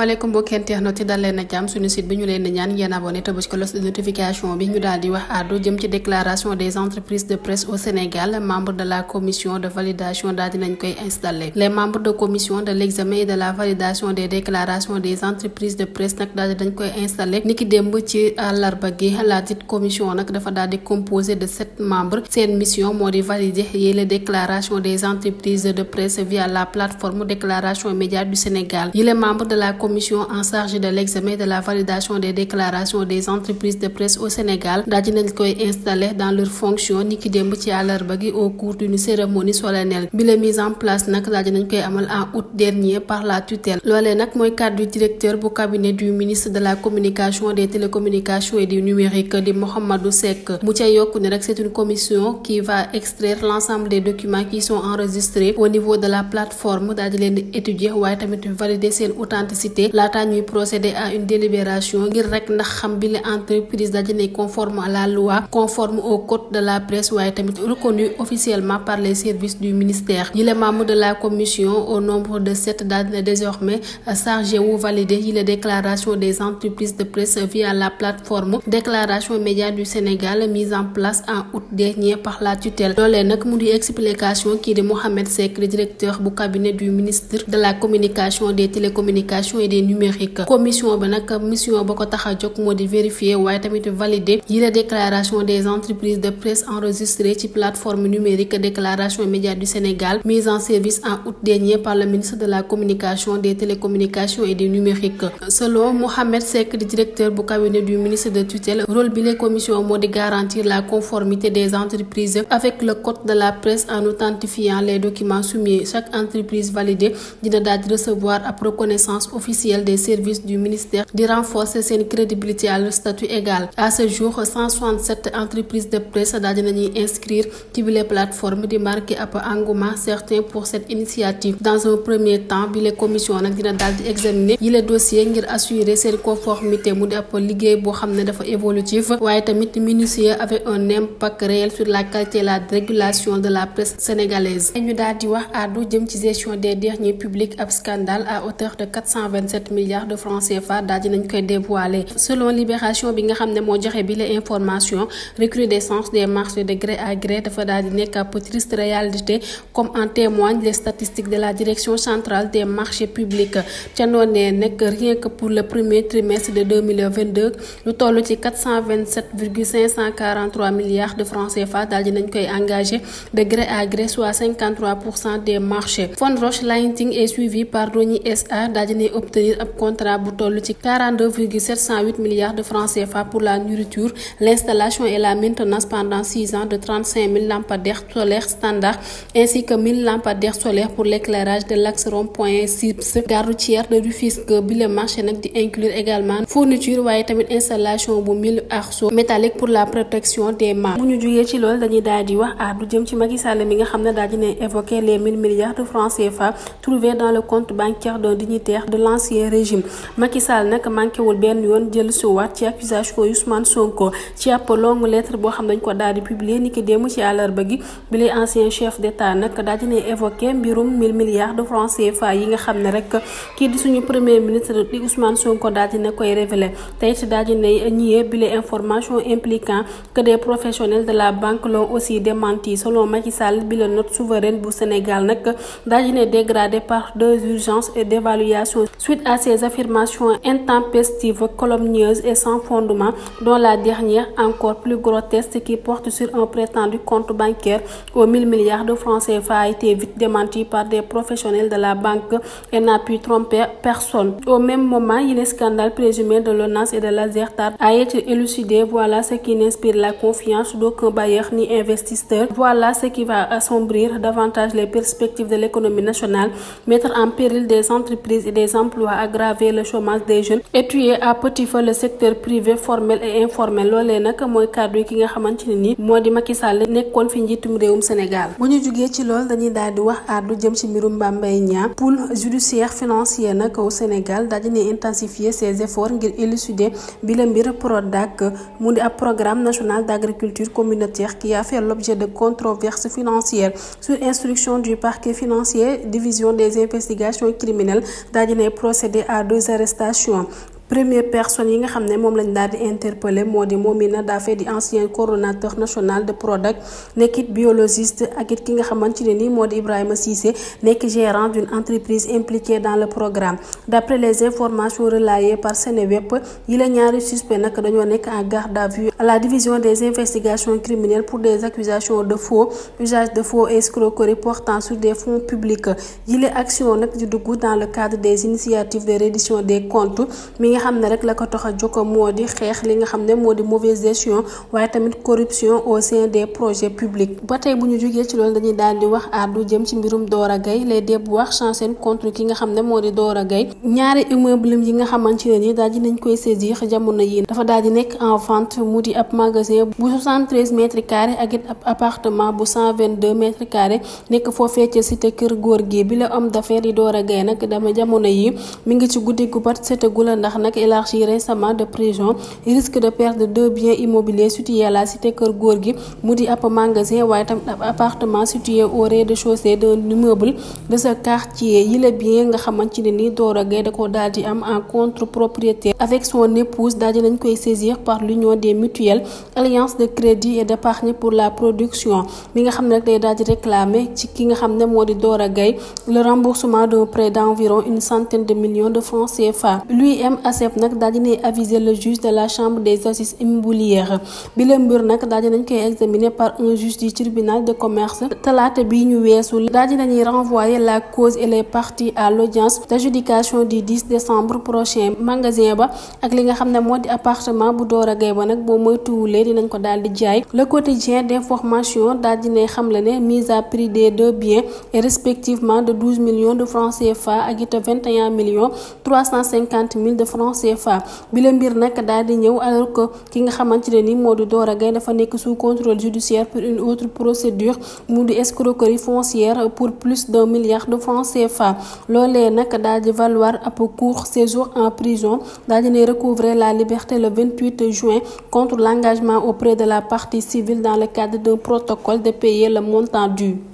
maaleykum mbokki internet yi dal leen a jàmm suñu site bi ñu leen di ñaan ngeen abonné te bës ko cloche de notification bi ñu daal di wax àddu jëm ci déclaration des entreprises de presse au Sénégal. Membres de la commission de validation daal dinañ koy installé. Les membres de commission de l'examen et de la validation des déclarations des entreprises de presse nag daal dinañ koy installé niki démb ci àllarba gi. La dite commission nag dafa daal di composé de 7 membres. Seen mission moo di valider les déclarations des entreprises de presse via la plateforme déclaration média du Sénégal. Les membres de la commission en charge de l'examen de la validation des déclarations des entreprises de presse au Sénégal daal dinañ koy installé dans leur fonction niki démb ci àllarba gi au cours d'une cérémonie solennelle bi la mise en place nag daal dinañ koy amal en août dernier par la tutelle. loolee nag mooy cadre du directeur bu cabinet du ministre de la communication, des télécommunications et du numérique di Mohamedou Seck. mu ca yokku ne rek c'est une commission qui va extraire l'ensemble des documents qui sont enregistrés au niveau de la plateforme daal di leen di étudier waaye tamit valider seen authenticité laata ñuy procéder à une délibération ngir rek ndax xam bi la entreprise daal dina conforme à la loi, conforme au code de la presse waaye tamit reconnu officiellement par les services du ministère. yi les membres de la commission au nombre de 7 daal dina désormais chargé wu valider yi les déclarations des entreprises de presse via la plateforme déclaration média du Sénégal mise en place en août dernier par la tutelle. loolee nag mu di explication kii di Mohamed Seck, le directeur bu cabinet du ministre de la communication, des télécommunications et des numériques. commission bi nag mission ba ko tax a jóg moo di vérifier waaye tamit valider yi la déclaration des entreprises de presse enregistrées ci plateforme numérique déclaration média du Sénégal mise en service en août dernier par le ministre de la communication, des télécommunications et des numériques. Selon Mohamed Seck, le directeur bu cabinet du ministre de tutelle, rôle bi la commission moo di garantir la conformité des entreprises avec le code de la presse en authentifiant les documents soumis. Chaque entreprise validée dina daal di recevoir ab reconnaissance officielle des services du ministère di renforcer seen crédibilité à leur statut égal. À ce jour 167 entreprises de presse daal dinañuy inscrire ci bile plateforme di marqué ab engouement certain pour cette initiative. Dans un premier temps bile commission nag dina daal di examiner yile dossier ngir assurer seen conformité mu di ab liggéey boo xam ne dafa évolutif waaye tamit minutieux avec un impact réel sur la qualité et la régulation de la presse sénégalaise. ñu daal di wax àddu jëm ci gestion des deniers publics ab scandale à hauteur de 427 milliards de francs CFA daal dinañ koy dévoiler. Selon Libération bi nga xam ne moo joxe bi la information, recrudescence des marchés de gré à gré dafa daal di nekk ab triste réalité comme en témoignent les statistiques de la direction centrale des marchés publics. ca noonee nekk rien que pour le premier trimestre de 2022 lu toll ci 427,543 milliards de francs CFA daal dinañ koy engagé de gré à gré soit 53% des marchés. Fonroche Lighting est suivi par Rogny SA daal dinay obtenir ab contrat bu toll ci 42,708 milliards de francs CFA pour la nourriture, l'installation et la maintenance pendant 6 ans de 35 000 lampadaires solaires standards ainsi que 1000 lampadaires solaires pour l'éclairage de l'axe rond-point SIPS gare routière de Rufisque. bi le marché nag di inclure également fourniture waaye tamit installation bu 1000 arceaux métalliques pour la protection des mâts. bu ñu jugee ci loolu dañuy daal di wax àddu jëm ci Macky Sall mi nga xam ne daal dinay évoquer les 1000 milliards de francs CFA trouvés dans le compte bancaire d'un dignitaire de l'ancien régime. Macky Sall nag manqué wul benn yoon jël suwaat ci accusation Ousmane Sonko ci ab longue lettre boo xam dañ ko daal di publier niki démb ci àllarba gi bi les ancien chef d'état nag daal dinay évoquer mbirum 1000 milliards de francs CFA yi nga xam ne rek kii di suñu premier ministre di Ousmane Sonko daal dina koy révéler te it daal dinay nier bi les informations impliquant que des professionnels de la banque l'ont aussi démenti. Selon Macky Sall bi la note souveraine bu Sénégal nag daal dinay dégradé par 2 urgences et d'évaluation suite à ces affirmations intempestives, calomnieuses et sans fondement, dont la dernière encore plus grotesque qui porte sur un prétendu compte bancaire aux 1000 milliards de francs CFA a été vite démentie par des professionnels de la banque et n'a pu tromper personne. Au même moment, le scandale présumé de l'ONAS et de l'Azertar a été élucidé. Voilà ce qui n'inspire la confiance d'aucun bailleur ni investisseur. Voilà ce qui va assombrir davantage les perspectives de l'économie nationale, mettre en péril des entreprises et des emplois, aggraver le chômage des jeunes et tuer à petit feu le secteur privé formel et informel. loolee nag mooy kàddu ki nga xamante ne ni moo di Macky Sall nekkoon fi njiitum réewum Sénégal. bu ñu jugee ci lool dañuy daal di wax àddu jëm ci mbirum Mame Mbaye Niang. Pôle judiciaire financier nag au Sénégal daal dina intensifier ses efforts ngir élucider bi la mbir Prodac mu di ab programme national d'agriculture communautaire qui a fait l'objet de controverses financières sur instruction du parquet financier division des investigations criminelles daal dinay procédé à 2 arrestations. Première personne yi nga xam ne moom lañ daal di interpellé moo di Momina Daffé di ancien coordonnateur national de Prodac nekkit biologiste ak it ki nga xamante ne ni moo di Ibrahima Cissé nekk gérant d'une entreprise impliquée dans le programme. D'après les informations relayées par Seneweb yi la ñaari suspect nag dañoo nekk en garde à vue à la division des investigations criminelles pour des accusations de faux, usage de faux et escroquerie portant sur des fonds publics. Yile action nag di dugg dans le cadre des initiatives de reddition des comptes mi nga xam ne rek la ko tax a jóg moo di xeex li nga xam ne moo di mauvaise gestion waaye tamit corruption au sein des projets publics. Ba tey bu ñu jógee ci loolu dañuy daal di wax àddu jëm ci mbirum Dora Gaye les déboires chancen contre ki nga xam ne moo di Dora Gaye. Ñaari immeuble yi nga xamante ne ni daal di nañ koy saisir jamono yi dafa daal di nekk en vente mu di ab magasin bu 73 mètres carrés ak it ab appartement bu 122 mètres carrés nekk foofee ca cité Kër Góor gi bi la homme d'affaires yi Dora Gaye nag dama jamono yi mi ngi ci guddi gu bat setagula ndax nag élargi récemment de prison risque de perte de 2 biens immobiliers situés à la cité Kër Góor gi mu di ab magasin waaye tam ab appartement situé au rez-de-chaussée d'un immeuble de ce quartier yi la bien nga xamante ne ni Dora Gaye da ko daal di am en contre-propriété avec son épouse daal di nañ koy saisir par l'union des mutuelles alliance de crédit et d'épargne pour la production mi nga xam ne rek day daal di réclamer ci ki nga xam ne moo di Dora Gaye le remboursement d'un prêt d'environ 100 de millions de francs CFA. ASEP nag daal di aviser le juge de la chambre des assises immobilières bi la mbir nag daal di nañ koy examiner par un juge du tribunal de commerce talaata bii ñu weesu daal di nañuy renvoyer la cause et les parties à l'audience d'adjudication du 10 décembre prochain. Magasin ba ak li nga xam ne moo di appartement bu Dora Gaye ba nag boo moytuwulee dinañ ko daal di jaay. Le quotidien d'information daal di ne xam la ne mise à prix des 2 biens et respectivement de 12 millions de francs CFA ak it 21 millions 350 000 de francs CFA bi la mbir nag daal di ñëw alors que ki nga xamante ne ni moo di Dora Gaye dafa nekk sous contrôle judiciaire pour une autre procédure mu di escroquerie foncière pour plus d'1 milliard de francs CFA. Loolee nag daal di valoir ab court séjour en prison daal di ne recouvrer la liberté le 28 juin contre l'engagement auprès de la partie civile dans le cadre d'un protocole de payer le montant dû.